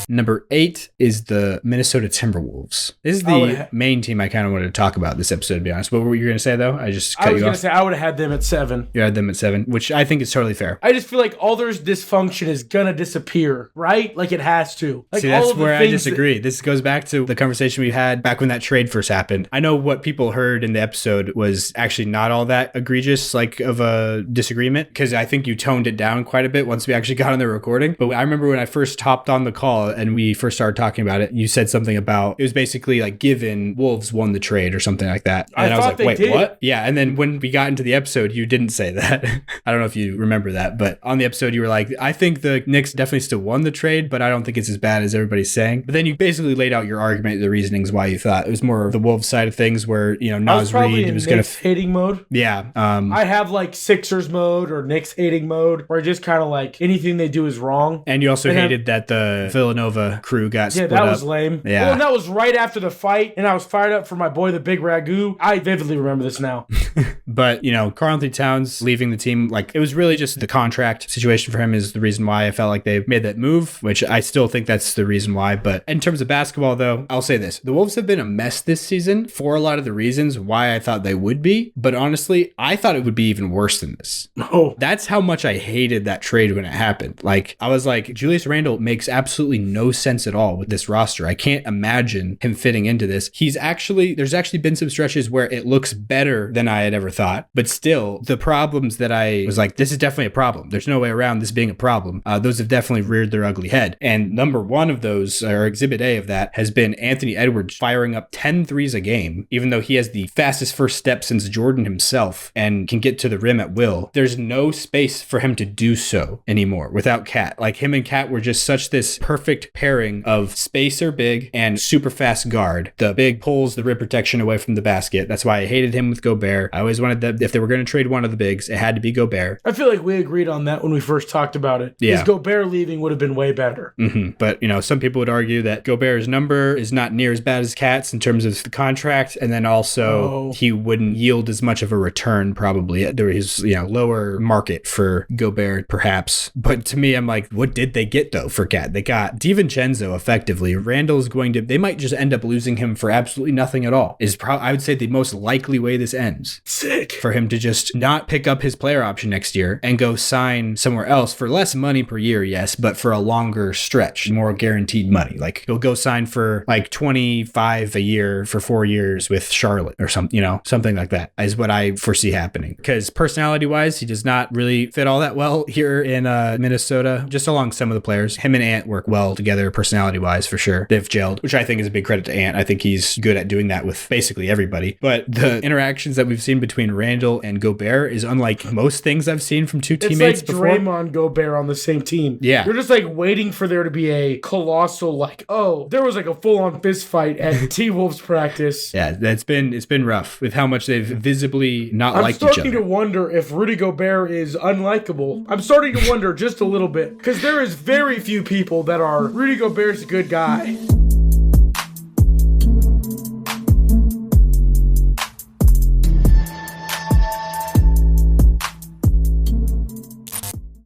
Number 8 is the Minnesota Timberwolves. This is the main team I kind of wanted to talk about this episode, to be honest. What were you going to say, though? I just cut you off. I was going to say I would have had them at 7. You had them at 7, which I think is totally fair. I just feel like all their dysfunction is going to disappear, right? Like it has to. Like, see, that's where I disagree. This goes back to the conversation we had back when that trade first happened. I know what people heard in the episode was actually not all that egregious, like of a disagreement, because I think you toned it down quite a bit once we actually got on the recording. But I remember when I first hopped on the call and we first started talking about it, you said something about, it was basically like given Wolves won the trade or something like that. And I was like, wait, what? Yeah. And then when we got into the episode, you didn't say that. I don't know if you remember that, but on the episode, you were like, I think the Knicks definitely still won the trade, but I don't think it's as bad as everybody's saying. But then you basically laid out your argument, the reasonings why you thought it was more of the Wolves side of things where, you know, Naz Reid was going to hating mode. Yeah. I have like Sixers mode or Knicks hating mode where I just kind of like anything they do is wrong. And you also hated that the Villanova crew got split up. Yeah, that was lame. Yeah. Well, and that was right after the fight, and I was fired up for my boy, the Big Ragu. I vividly remember this now. But, you know, Karl-Anthony Towns leaving the team, like, it was really just the contract situation for him is the reason why I felt like they made that move, which I still think that's the reason why. But in terms of basketball, though, I'll say this. The Wolves have been a mess this season for a lot of the reasons why I thought they would be. But honestly, I thought it would be even worse than this. Oh. That's how much I hated that trade when it happened. Like, I was like, Julius Randle makes absolutely no sense at all with this roster. I can't imagine him fitting into this. There's actually been some stretches where it looks better than I had ever thought. But still, the problems that I was like, this is definitely a problem. There's no way around this being a problem. Those have definitely reared their ugly head. And number one of those, or exhibit A of that, has been Anthony Edwards firing up 10 threes a game, even though he has the fastest first step since Jordan himself and can get to the rim at will. There's no space for him to do so anymore without Cat. Like, him and Cat were just such this perfect pairing of spacer big and super fast guard. The big pulls the rim protection away from the basket. That's why I hated him with Gobert. I always wanted that if they were going to trade one of the bigs, it had to be Gobert. I feel like we agreed on that when we first talked about it. Yeah. Because Gobert leaving would have been way better. Mm-hmm. But, you know, some people would argue that Gobert's number is not near as bad as Cat's in terms of the contract. And then also he wouldn't yield as much of a return probably. There is, you know, lower market for Gobert perhaps. But to me, I'm like, what did they get though for Cat? They got DiVincenzo effectively. Randall's they might just end up losing him for absolutely nothing at all. I would say the most likely way this ends. Sick. For him to just not pick up his player option next year and go sign somewhere else for less money per year, yes, but for a longer stretch, more guaranteed money. Like, he'll go sign for like 25 a year for 4 years with Charlotte or something, you know, something like that is what I foresee happening. Because personality wise, he does not really fit all that well here in Minnesota, just along some of the players. Him and Ant work well together personality wise for sure. They've gelled, which I think is a big credit to Ant. I think he's good at doing that with basically everybody. But the interactions that we've seen between Randall and Gobert is unlike most things I've seen from two teammates before. It's like Draymond Gobert on the same team. Yeah. You're just like waiting for there to be a colossal, like, oh, there was like a full-on fist fight at T-Wolves practice. Yeah, it's been rough with how much they've visibly not liked each other. I'm starting to wonder if Rudy Gobert is unlikable. I'm starting to wonder just a little bit because there is very few people that are Rudy Gobert's a good guy.